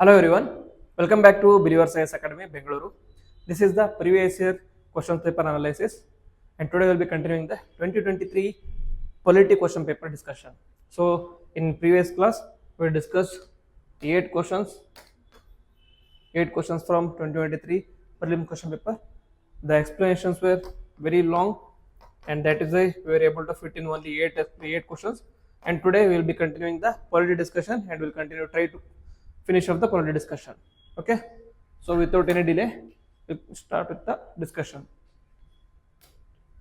Hello everyone, welcome back to Believer Science Academy, Bengaluru. This is the previous year question paper analysis, and today we'll be continuing the 2023 polity question paper discussion. So, in previous class, we discussed 8 questions from 2023 prelim question paper. The explanations were very long, and that is why we were able to fit in only eight questions. And today we will be continuing the polity discussion, and we'll continue try to finish off the polity discussion. Okay, so without any delay, we start with the discussion.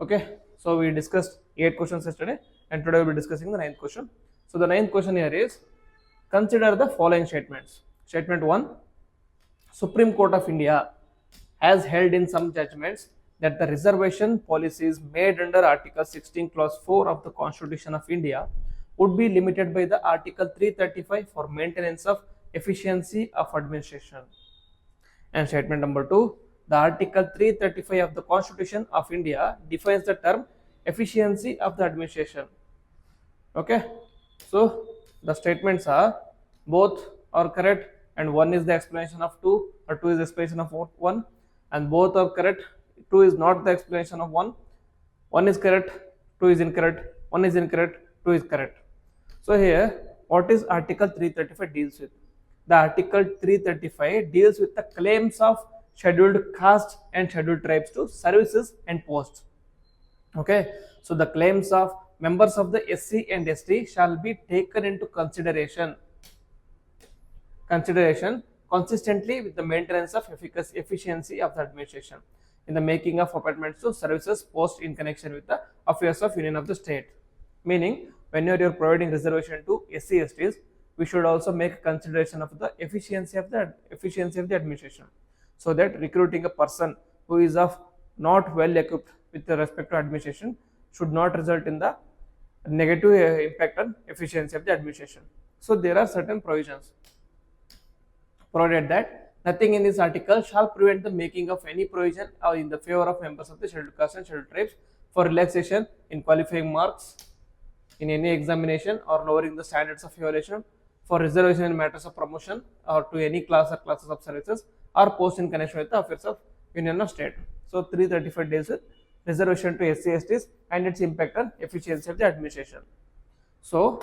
Okay, so we discussed 8 questions yesterday, and today we'll be discussing the 9th question. So the 9th question here is, consider the following statements. Statement 1, Supreme Court of India has held in some judgments that the reservation policies made under Article 16 Clause 4 of the Constitution of India would be limited by the Article 335 for maintenance of efficiency of administration. And statement number 2, the Article 335 of the Constitution of India defines the term efficiency of the administration. Okay, so the statements are both are correct, and one is the explanation of 2, or 2 is the explanation of 1, and both are correct. 2 is not the explanation of 1. 1 is correct, 2 is incorrect, 1 is incorrect, 2 is correct. So here, what is Article 335 deals with? The Article 335 deals with the claims of scheduled caste and scheduled tribes to services and posts. Okay, so the claims of members of the SC and ST shall be taken into consideration consistently with the maintenance of efficiency of the administration in the making of appointments to services posts in connection with the affairs of union of the state. Meaning, whenever you are providing reservation to SC STs, we should also make consideration of the efficiency of the administration, so that recruiting a person who is of not well equipped with respect to administration should not result in the negative impact on efficiency of the administration. So there are certain provisions provided that nothing in this article shall prevent the making of any provision in the favor of members of the scheduled caste and scheduled tribes for relaxation in qualifying marks in any examination or lowering the standards of evaluation, for reservation in matters of promotion or to any class or classes of services or posts in connection with the affairs of union of state. So 335 deals with reservation to SC STs and its impact on efficiency of the administration. So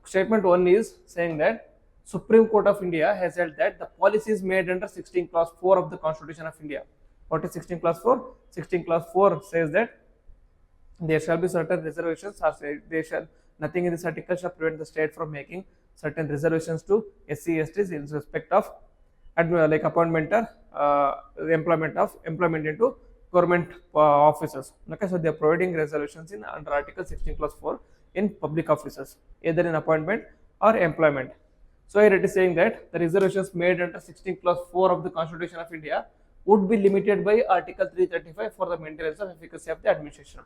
statement 1 is saying that Supreme Court of India has held that the policies made under 16 Clause 4 of the Constitution of India. What is 16 Clause 4? 16 Clause 4 says that there shall be certain reservations, or there shall nothing in this article shall prevent the state from making certain reservations to SC STs in respect of like appointment or employment into government offices. Okay, so they are providing reservations in under Article 16 Clause 4 in public offices, either in appointment or employment. So here it is saying that the reservations made under 16 Clause 4 of the Constitution of India would be limited by Article 335 for the maintenance of efficacy of the administration.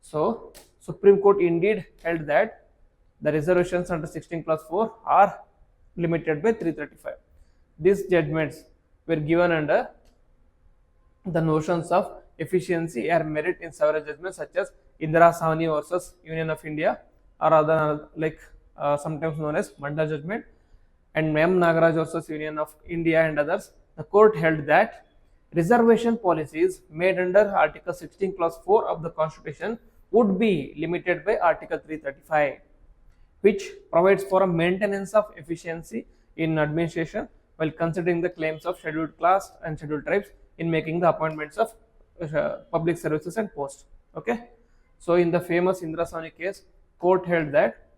So Supreme Court indeed held that the reservations under 16 Clause 4 are limited by 335. These judgments were given under the notions of efficiency or merit in several judgments, such as Indira Sahni versus Union of India, or other like sometimes known as Manda judgment, and M. Nagaraj versus Union of India and others. The court held that reservation policies made under Article 16 Clause 4 of the Constitution would be limited by Article 335, which provides for a maintenance of efficiency in administration while considering the claims of scheduled class and scheduled tribes in making the appointments of public services and posts. Okay, so in the famous Indira Sahni case, court held that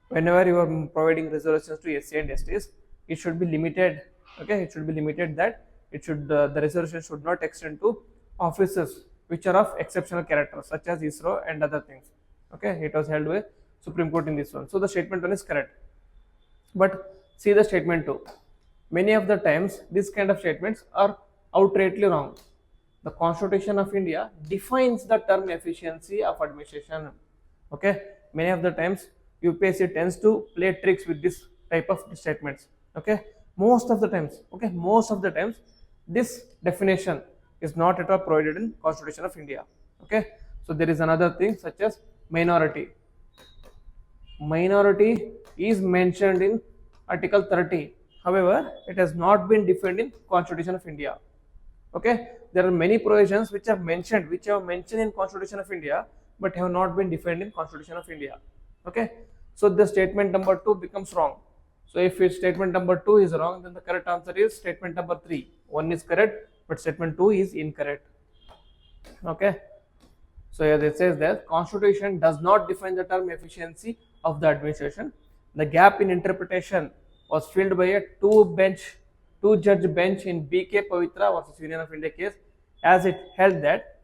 whenever you are providing reservations to SC and STs, it should be limited. Okay, it should be limited that it should the reservation should not extend to offices which are of exceptional character, such as ISRO and other things. Okay, it was held by Supreme Court in this one. So the statement 1 is correct. But see the statement 2. Many of the times these kind of statements are outrightly wrong. The Constitution of India defines the term efficiency of administration. Okay, many of the times UPSC tends to play tricks with this type of statements. Okay, most of the times this definition is not at all provided in Constitution of India. Okay, so there is another thing such as minority. Minority is mentioned in Article 30. However, it has not been defined in Constitution of India. Okay, there are many provisions which are mentioned, in Constitution of India, but have not been defined in Constitution of India. Okay, so the statement number 2 becomes wrong. So if statement number 2 is wrong, then the correct answer is statement number 3. 1 is correct, but statement 2 is incorrect. Okay, so here it says that Constitution does not define the term efficiency of the administration. The gap in interpretation was filled by a two-judge bench in B.K. Pavitra versus Union of India case, as it held that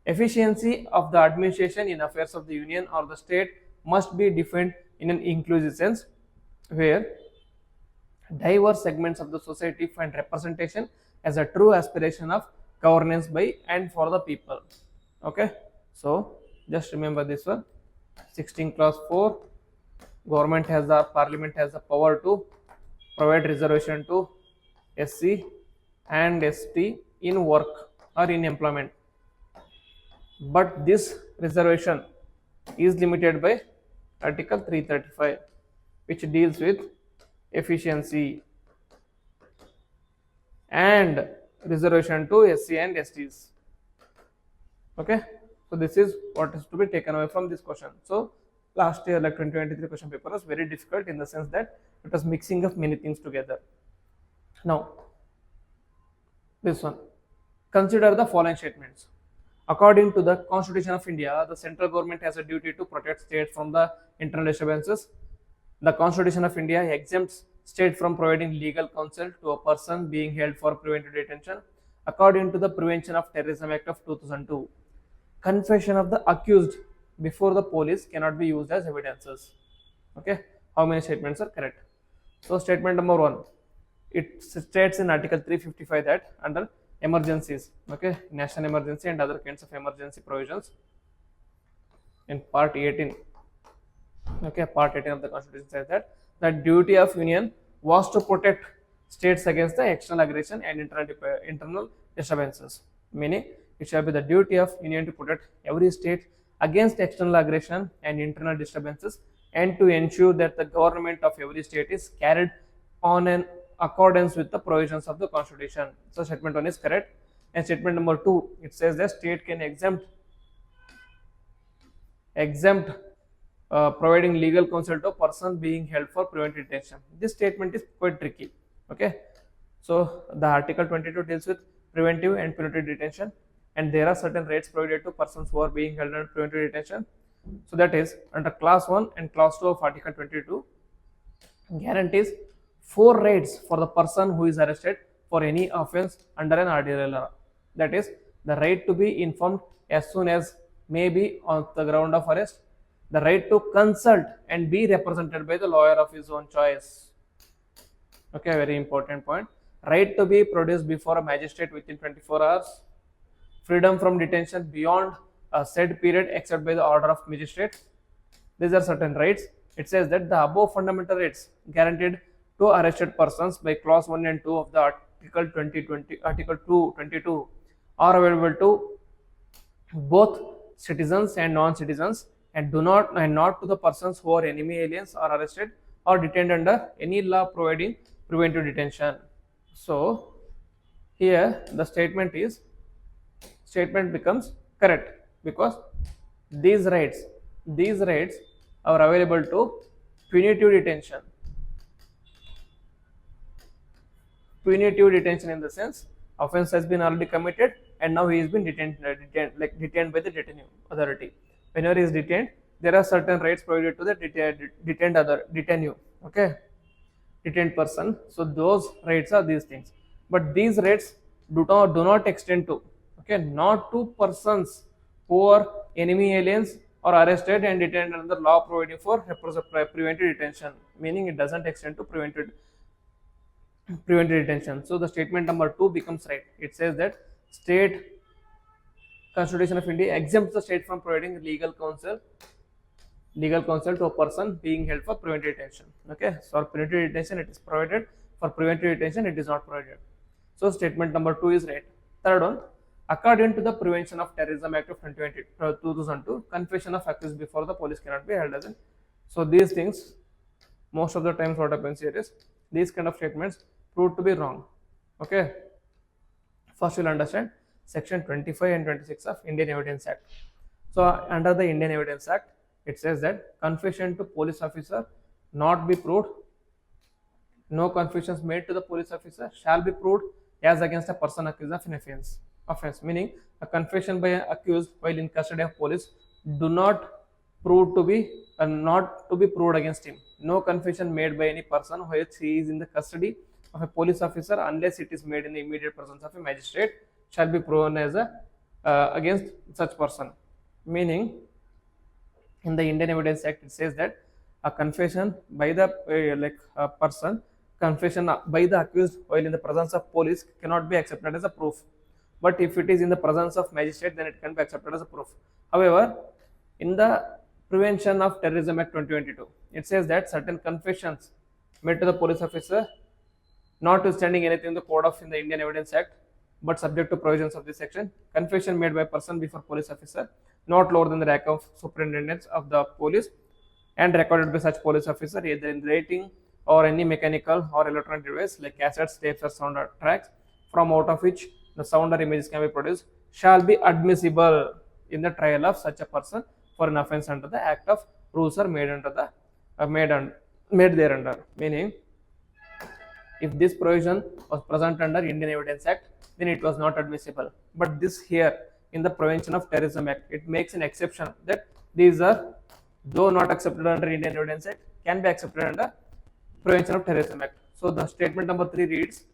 efficiency of the administration in affairs of the union or the state must be defined in an inclusive sense, where diverse segments of the society find representation as a true aspiration of governance by and for the people. Okay, so just remember this one. 16 clause 4, parliament has the power to provide reservation to SC and ST in work or in employment, but this reservation is limited by article 335, which deals with efficiency and reservation to SC and STs. Okay, so this is what is to be taken away from this question. So last year, like 2023 question paper was very difficult in the sense that it was mixing of many things together. Now this one, consider the following statements. According to the Constitution of India, the central government has a duty to protect states from the internal disturbances. The Constitution of India exempts state from providing legal counsel to a person being held for preventive detention. According to the Prevention of Terrorism Act of 2002, confession of the accused before the police cannot be used as evidences. Okay, how many statements are correct? So statement number 1, it states in article 355 that under emergencies, okay, national emergency and other kinds of emergency provisions, in part 18, okay, part 18 of the Constitution says that the duty of union was to protect states against the external aggression and internal disturbances, meaning it shall be the duty of union to protect every state against external aggression and internal disturbances, and to ensure that the government of every state is carried on in accordance with the provisions of the Constitution. So statement 1 is correct. And statement number 2, it says that state can exempt providing legal counsel to a person being held for preventive detention. This statement is quite tricky. Okay, so the article 22 deals with preventive and punitive detention, and there are certain rights provided to persons who are being held under preventive detention. So that is under class 1 and class 2 of article 22 guarantees 4 rights for the person who is arrested for any offense under an ordinary law. That is the right to be informed as soon as may be on the ground of arrest, the right to consult and be represented by the lawyer of his own choice. Okay, very important point. Right to be produced before a magistrate within 24 hours, freedom from detention beyond a said period except by the order of magistrate. These are certain rights. It says that the above fundamental rights guaranteed to arrested persons by clause 1 and 2 of the article 222 are available to both citizens and non-citizens, and not to the persons who are enemy aliens or arrested or detained under any law providing preventive detention. So here the statement becomes correct, because these rights are available to punitive detention. Punitive detention in the sense offense has been already committed and now he has been detained by the detainee authority. Whenever he is detained, there are certain rights provided to the detainee, okay, detained person. So those rights are these things, but these rights do not extend to, okay, not to persons who are enemy aliens or arrested and detained under the law providing for preventive detention, meaning it doesn't extend to preventive detention. So the statement number 2 becomes right. It says that state Constitution of India exempts the state from providing legal counsel to a person being held for preventive detention. Okay, so for preventive detention it is provided, for preventive detention it is not provided. So statement number 2 is right. Third one, according to the Prevention of Terrorism Act of 2002, confession of accused before the police cannot be held as in. So these things, most of the times what happens here is these kind of statements proved to be wrong. Okay, first you'll understand section 25 and 26 of Indian Evidence Act. So under the Indian Evidence Act, it says that confession to police officer not be proved. No confessions made to the police officer shall be proved as against a person accused of an offense. Meaning a confession by an accused while in custody of police do not prove to be not to be proved against him. No confession made by any person while he is in the custody of a police officer unless it is made in the immediate presence of a magistrate shall be proven as a against such person. Meaning in the Indian Evidence Act, it says that a confession by the person, confession by the accused while in the presence of police cannot be accepted as a proof. But if it is in the presence of magistrate, then it can be accepted as a proof. However, in the Prevention of Terrorism Act 2022, it says that certain confessions made to the police officer, notwithstanding anything in the code of in the Indian Evidence Act, but subject to provisions of this section, confession made by person before police officer not lower than the rank of superintendent of the police and recorded by such police officer either in writing or any mechanical or electronic device like cassettes, tapes or sound tracks from out of which the sound or images can be produced shall be admissible in the trial of such a person for an offence under the Act of rules are made under the made thereunder. Meaning, if this provision was present under Indian Evidence Act, then it was not admissible. But this here in the Prevention of Terrorism Act, it makes an exception that these are, though not accepted under Indian Evidence Act, can be accepted under Prevention of Terrorism Act. So the statement number 3 reads,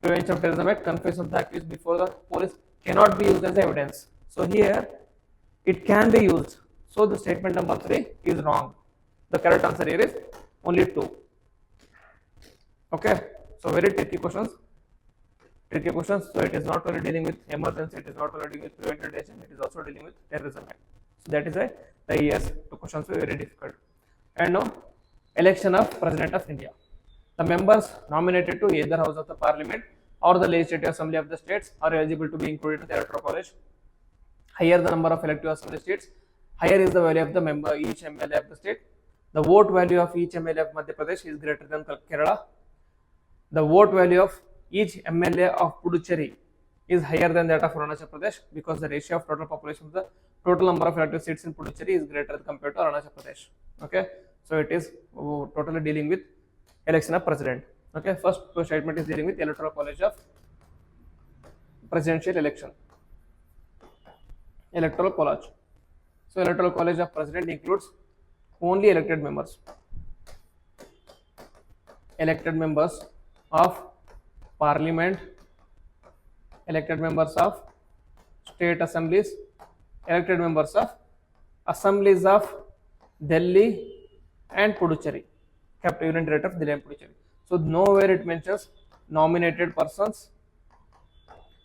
Prevention of Terrorism Act, confession of the accused before the police cannot be used as evidence. So here it can be used. So the statement number 3 is wrong. The correct answer here is only 2. Okay, so very tricky questions. So it is not only dealing with emergency, it is not only dealing with preventive detention, it is also dealing with terrorism act. So that is why the yes to questions were very difficult. And now, election of President of India. The members nominated to either House of the Parliament or the Legislative Assembly of the states are eligible to be included in the Electoral College. Higher the number of elective assembly states, higher is the value of the member each MLA of the state. The vote value of each MLA of Madhya Pradesh is greater than Kerala. The vote value of each MLA of Puducherry is higher than that of Arunachal Pradesh because the ratio of total population of the total number of elective seats in Puducherry is greater compared to Arunachal Pradesh. Okay, so it is totally dealing with election of president. Okay, first statement is dealing with Electoral College of presidential election. Electoral College. So Electoral College of President includes only elected members. Elected members of Parliament, elected members of state assemblies, elected members of assemblies of Delhi and Puducherry, Capital Union Territory of Delhi and Puducherry. So nowhere it mentions nominated persons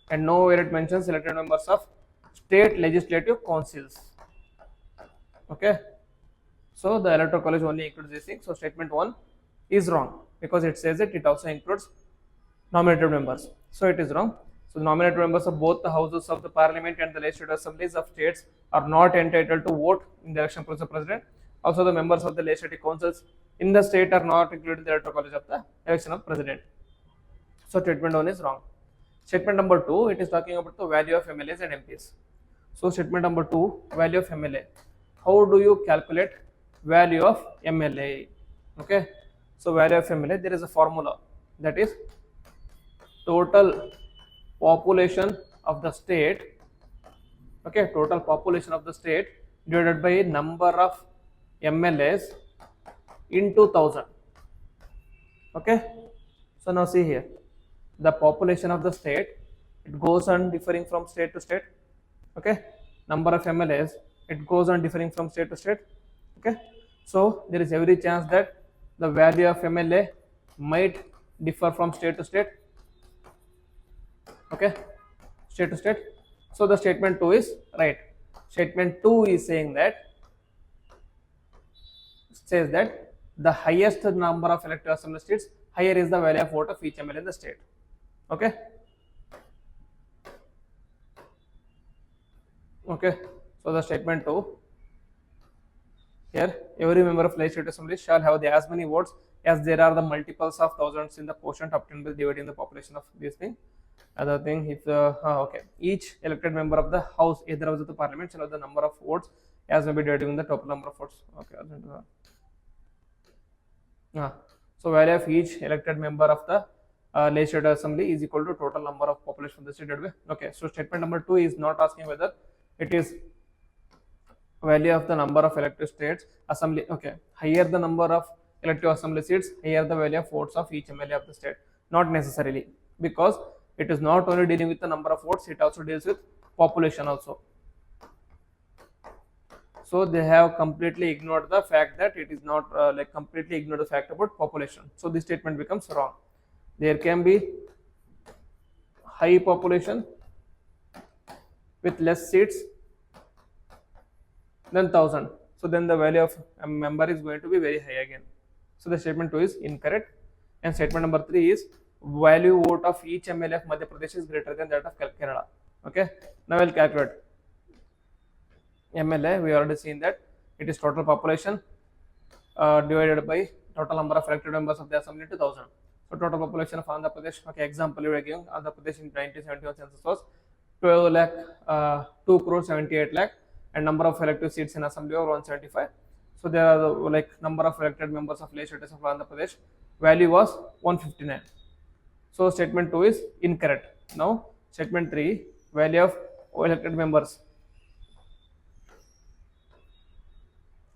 and nowhere it mentions elected members of state legislative councils. Okay, so the Electoral College only includes these things. So statement 1 is wrong because it says that it also includes nominated members. So it is wrong. So the nominated members of both the houses of the Parliament and the legislative assemblies of states are not entitled to vote in the election process of president. Also, the members of the legislative councils in the state are not included in the Electoral College of the election of president. So statement 1 is wrong. Statement number 2, it is talking about the value of MLAs and MPs. So statement number 2, value of MLA. How do you calculate value of MLA? Okay, so value of MLA, there is a formula, that is total population of the state. Okay, total population of the state divided by number of MLAs into 1000. Okay, so now see here, the population of the state, it goes on differing from state to state. Okay, number of MLAs, it goes on differing from state to state. Okay, so there is every chance that the value of MLA might differ from state to state. Okay, state to state. So the statement 2 is right. Statement 2 is saying that the highest number of elective assembly seats, higher is the value of vote of each MLA in the state. Okay. Okay. So the statement 2 Here, every member of legislative assembly shall have as many votes as there are the multiples of thousands in the quotient obtained by dividing the population of this thing. Other thing, if the okay, each elected member of the house, either of the parliament, shall have the number of votes as may be divided in the total number of votes. Okay, so value of each elected member of the legislative assembly is equal to total number of population of the state. Okay, so statement number 2 is not asking whether it is value of the number of elective states assembly. Okay, higher the number of elective assembly seats, higher the value of votes of each MLA of the state. Not necessarily, because it is not only dealing with the number of votes, it also deals with population also. So they have completely ignored the fact that it is not completely ignored the fact about population. So this statement becomes wrong. There can be high population with less seats than 1000. So then the value of a member is going to be very high again. So the statement 2 is incorrect. And statement number 3 is value vote of each MLA of Madhya Pradesh is greater than that of Kerala. Okay, now we'll calculate. MLA, we already seen that it is total population divided by total number of elected members of the assembly to 1000. So total population of Andhra Pradesh, okay, example we are giving, Andhra Pradesh in 1971 census was 12 lakh, 2 crore 78 lakh, and number of elective seats in assembly are 175. So there are the number of elected members of legislatures of Andhra Pradesh, value was 159. So statement 2 is incorrect. Now statement 3, value of elected members.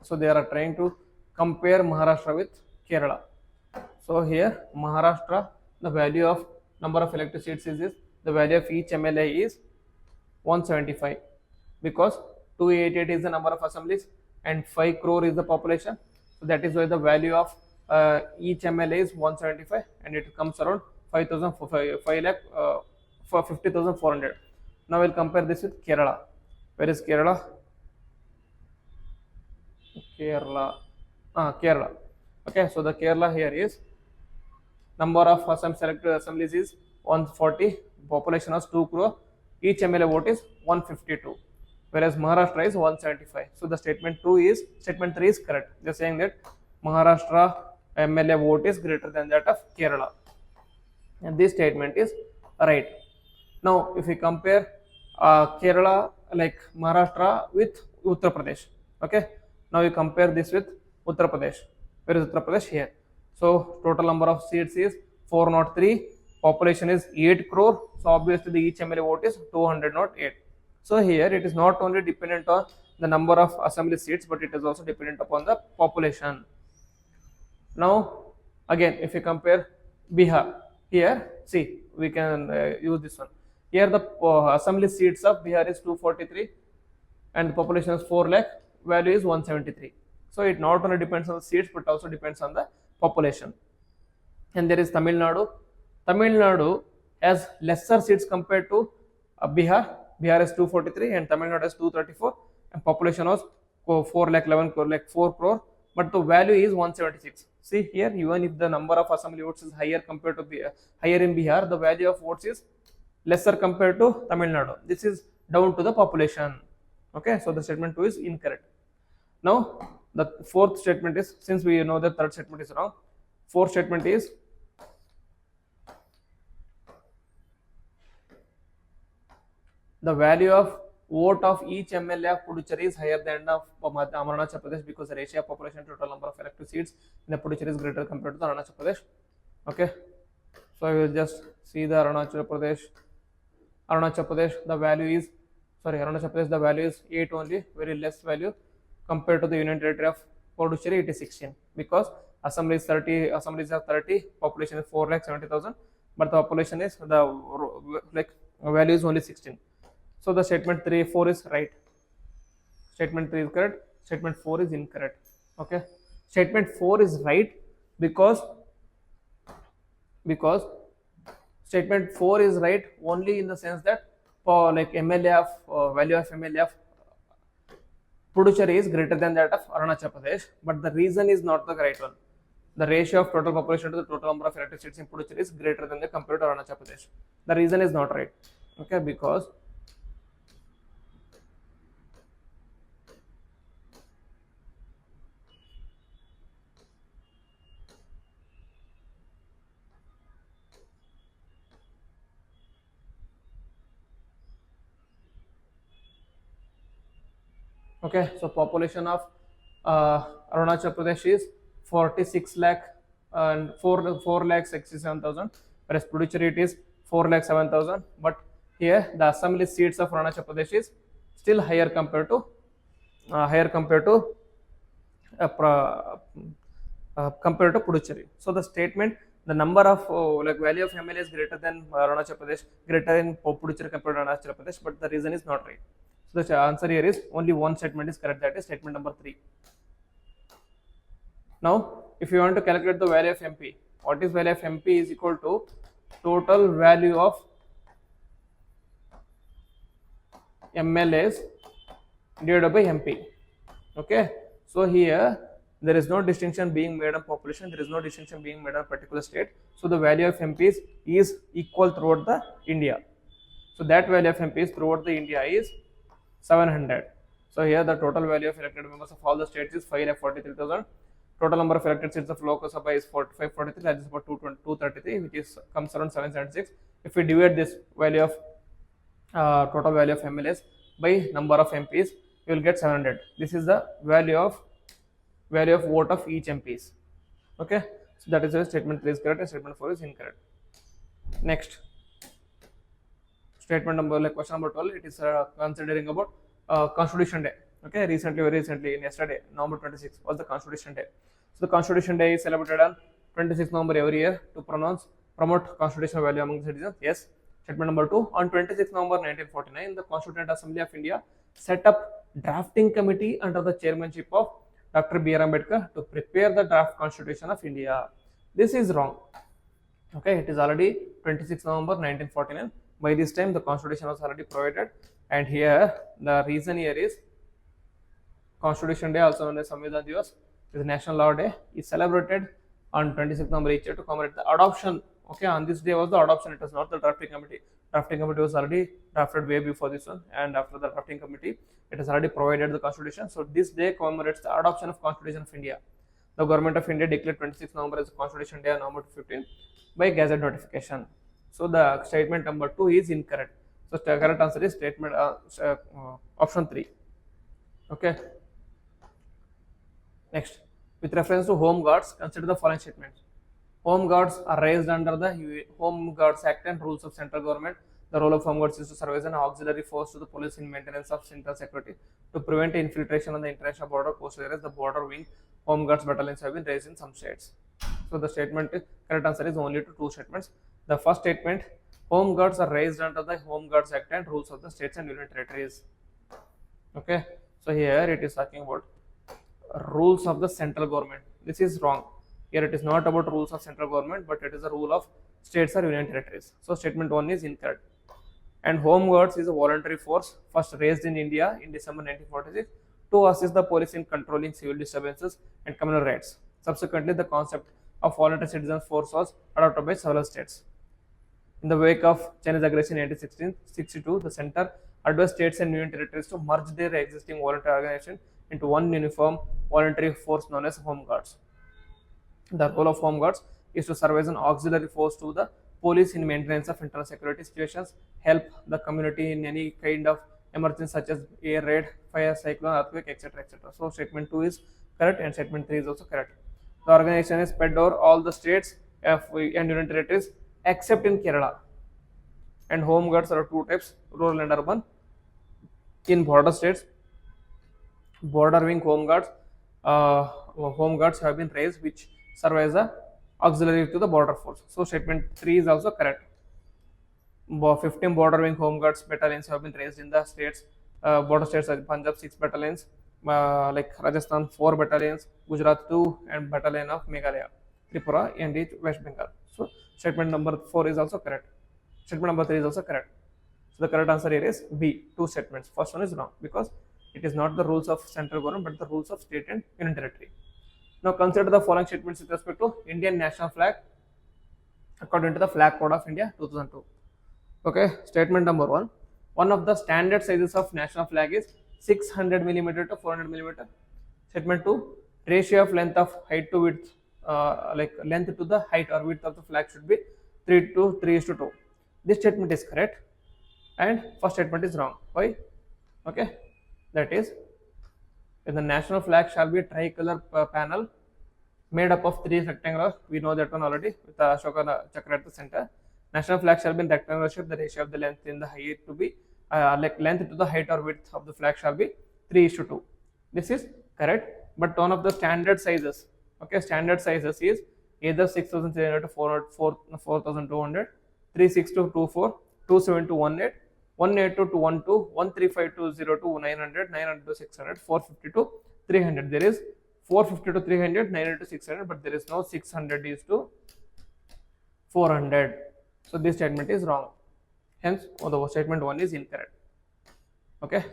So they are trying to compare Maharashtra with Kerala. So here Maharashtra, the value of number of elected seats is the value of each MLA is 175, because 288 is the number of assemblies and 5 crore is the population. So that is why the value of each MLA is 175, and it comes around 50,400. Now we'll compare this with Kerala. Where is Kerala? Kerala. Okay, so the Kerala here is number of selected assemblies is 140, population is 2 crore, each MLA vote is 152, whereas Maharashtra is 175. So the statement 3 is correct. They are saying that Maharashtra MLA vote is greater than that of Kerala, and this statement is right. Now if we compare Kerala, like Maharashtra, with Uttar Pradesh, okay, now we compare this with Uttar Pradesh. Where is Uttar Pradesh? Here. So total number of seats is 403, population is 8 crore, so obviously the each MLA vote is 208. So here it is not only dependent on the number of assembly seats, but it is also dependent upon the population. Now again, if you compare Bihar, here see, we can use this one. Here the assembly seats of Bihar is 243 and the population is 4 lakh, value is 173. So it not only depends on the seats but also depends on the population. And there is Tamil Nadu. Tamil Nadu has lesser seats compared to Bihar. Bihar is 243 and Tamil Nadu is 234, and population was 4 lakh 11 crore, like 4 crore, but the value is 176. See here, even if the number of assembly votes is higher compared to higher in Bihar, the value of votes is lesser compared to Tamil Nadu. This is down to the population. Okay, so the statement 2 is incorrect. Now the fourth statement is, since we know the third statement is wrong, fourth statement is the value of vote of each MLA of Puducherry is higher than of Arunachal Pradesh, because the ratio of population to total number of elective seats in the Puducherry is greater compared to the Arunachal Pradesh. Okay, so I will just see the Arunachal Pradesh. The value is, Arunachal Pradesh, the value is 8 only, very less value compared to the Union Territory of Puducherry. It is 16, because assemblies have 30, population is 4,70,000, but the population is value is only 16. So the statement 4 is right. Statement 3 is correct. Statement 4 is incorrect. Okay. Statement 4 is right because statement 4 is right only in the sense that for MLA of value of MLA of Puducherry is greater than that of Arunachal Pradesh, but the reason is not the right one. The ratio of total population to the total number of elected seats in Puducherry is greater than the compared to Arunachal Pradesh. The reason is not right. Okay, because Okay, so population of Arunachal Pradesh is 46 lakh and 4 lakh 67,000, whereas Puducherry it is 4 lakh 7,000. But here the assembly seats of Arunachal Pradesh is still higher compared to compared to Puducherry. So the statement, the number of like value of MLA is greater than Arunachal Pradesh, greater in Puducherry compared to Arunachal Pradesh, but the reason is not right. So the answer here is only one statement is correct, that is statement number 3. Now, if you want to calculate the value of MP, what is value of MP is equal to total value of MLAs divided by MP. Okay, so here there is no distinction being made on population, there is no distinction being made on particular state. So the value of MPs is equal throughout the India. So that value of MPs throughout the India is 700. So here the total value of elected members of all the states is 5,43,000. Total number of elected seats of Lok Sabha is 543, that is about 233, which is comes around 776. If we divide this value of total value of MLAs by number of MPs, you will get 700. This is the value of vote of each MPs. Okay, so that is why statement 3 is correct and statement 4 is incorrect. Next, statement number, like question number 12, it is considering about Constitution Day. Okay, very recently, in yesterday, November 26 was the Constitution Day. So the Constitution Day is celebrated on 26 November every year to promote constitutional value among the citizens. Yes. Statement number 2, on 26 November 1949, the Constituent Assembly of India set up drafting committee under the chairmanship of Dr. B.R. Ambedkar to prepare the draft Constitution of India. This is wrong. Okay, it is already 26 November 1949. By this time, the Constitution was already provided, and here the reason here is Constitution Day, also known as Samvidhan Divas, is National Law Day, is celebrated on 26 November each year to commemorate the adoption. Okay, on this day was the adoption, it was not the drafting committee. Drafting committee was already drafted way before this one, and after the drafting committee, it has already provided the Constitution. So this day commemorates the adoption of Constitution of India. The Government of India declared 26 November as Constitution Day on November 15 by Gazette notification. So the statement number 2 is incorrect. So the correct answer is statement option 3. Okay. Next, with reference to Home Guards, consider the following statements. Home Guards are raised under the Home Guards Act and rules of central government. The role of Home Guards is to serve as an auxiliary force to the police in maintenance of central security to prevent infiltration on the international border post areas. The border wing Home Guards battalions have been raised in some states. So the statement, correct answer is only to 2 statements. The first statement, Home Guards are raised under the Home Guards Act and rules of the states and union territories. Okay, so here it is talking about rules of the central government. This is wrong. Here it is not about rules of central government, but it is a rule of states or union territories. So statement 1 is incorrect. And Home Guards is a voluntary force first raised in India in December 1946 to assist the police in controlling civil disturbances and communal riots. Subsequently, the concept of voluntary citizens force was adopted by several states. In the wake of Chinese aggression in 1862, the center advised states and union territories to merge their existing voluntary organization into one uniform voluntary force known as Home Guards. The role of Home Guards is to serve as an auxiliary force to the police in maintenance of internal security situations, help the community in any kind of emergency such as air raid, fire, cyclone, earthquake, etc. etc. So statement 2 is correct and statement 3 is also correct. The organization is spread over all the states and union territories except in Kerala. And Home Guards are 2 types, rural and urban. In border states, border wing Home Guards have been raised, which serve as a auxiliary to the border force. So statement 3 is also correct. 15 border wing Home Guards battalions have been raised in the states, border states like Punjab 6 battalions, like Rajasthan 4 battalions, Gujarat 2, and battalion of Meghalaya, Tripura, and West Bengal. So statement number 4 is also correct. Statement number 3 is also correct. So the correct answer here is B, 2 statements. First one is wrong because it is not the rules of central government but the rules of state and union territory. Now consider the following statements with respect to Indian national flag according to the Flag Code of India 2002. Okay, statement number 1. One of the standard sizes of national flag is 600 mm to 400 mm. Statement 2. Ratio of length of height to width, like length to the height or width of the flag should be 3:2. This statement is correct and first statement is wrong. Why? Okay, that is When the national flag shall be tricolor panel made up of 3 rectangles. We know that one already with the Ashoka chakra at the center. National flag shall be in rectangular shape. The ratio of the length in the height to be like length to the height or width of the flag shall be 3:2. This is correct. But one of the standard sizes, okay, standard sizes is either 6,300 to 4,200, 36224, 27218, 182 to 12, 135 to 0 to 900, 900 to 600, 450 to 300. There is 450 to 300, 900 to 600, but there is no 600 is to 400. So this statement is wrong. Hence, the statement 1 is incorrect. Okay.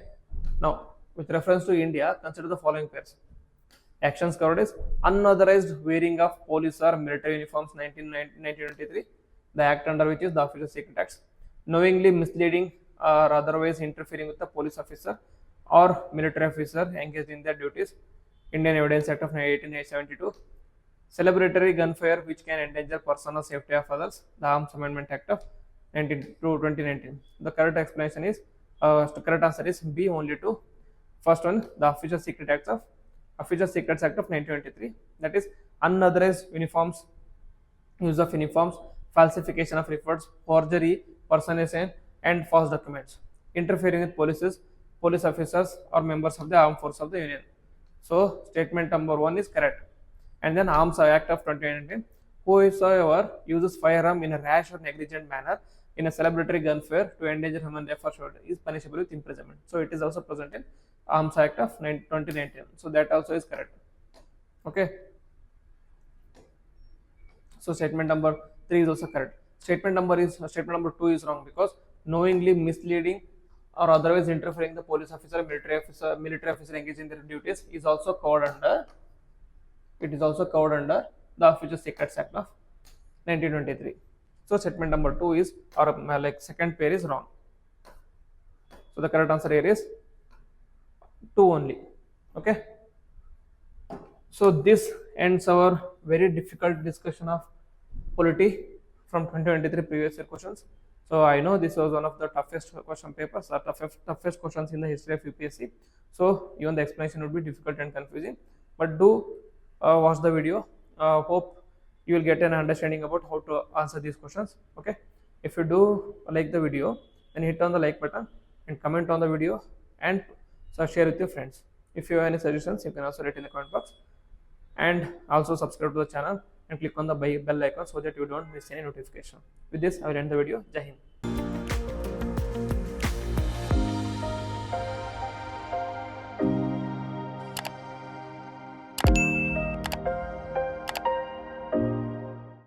Now, with reference to India, consider the following pairs. Actions covered is unauthorized wearing of police or military uniforms 1923, the act under which is the Official Secret Acts. Knowingly misleading or otherwise interfering with the police officer or military officer engaged in their duties, Indian Evidence Act of 1872. Celebratory gunfire which can endanger personal safety of others, the Arms Amendment Act of 2019. The correct explanation is, correct answer is B only to first one, the Official Secret Acts Act of 1923, that is unauthorized uniforms, use of uniforms, falsification of records, forgery, personation, and false documents, interfering with police officers or members of the armed force of the Union. So statement number 1 is correct. And then Arms Act of 2019, whosoever uses firearm in a rash or negligent manner in a celebratory gunfire to endanger human life or shoulder is punishable with imprisonment. So it is also present in Arms Act of 2019. So that also is correct. Okay. So statement number 3 is also correct. Statement number 2 is wrong because knowingly misleading or otherwise interfering the police officer, military officer engaged in their duties is also covered under. It is also covered under the Official Secrets Act of 1923. So statement number 2 is, or like second pair is wrong. So the correct answer here is 2 only. Okay. So this ends our very difficult discussion of polity from 2023 previous year questions. So I know this was one of the toughest question papers, or toughest questions in the history of UPSC. So even the explanation would be difficult and confusing. But do watch the video. Hope you will get an understanding about how to answer these questions. Okay. If you do like the video, then hit on the like button and comment on the video and share with your friends. If you have any suggestions, you can also write in the comment box. And also subscribe to the channel and click on the bell icon so that you don't miss any notification. With this, I will end the video. Jai Hind.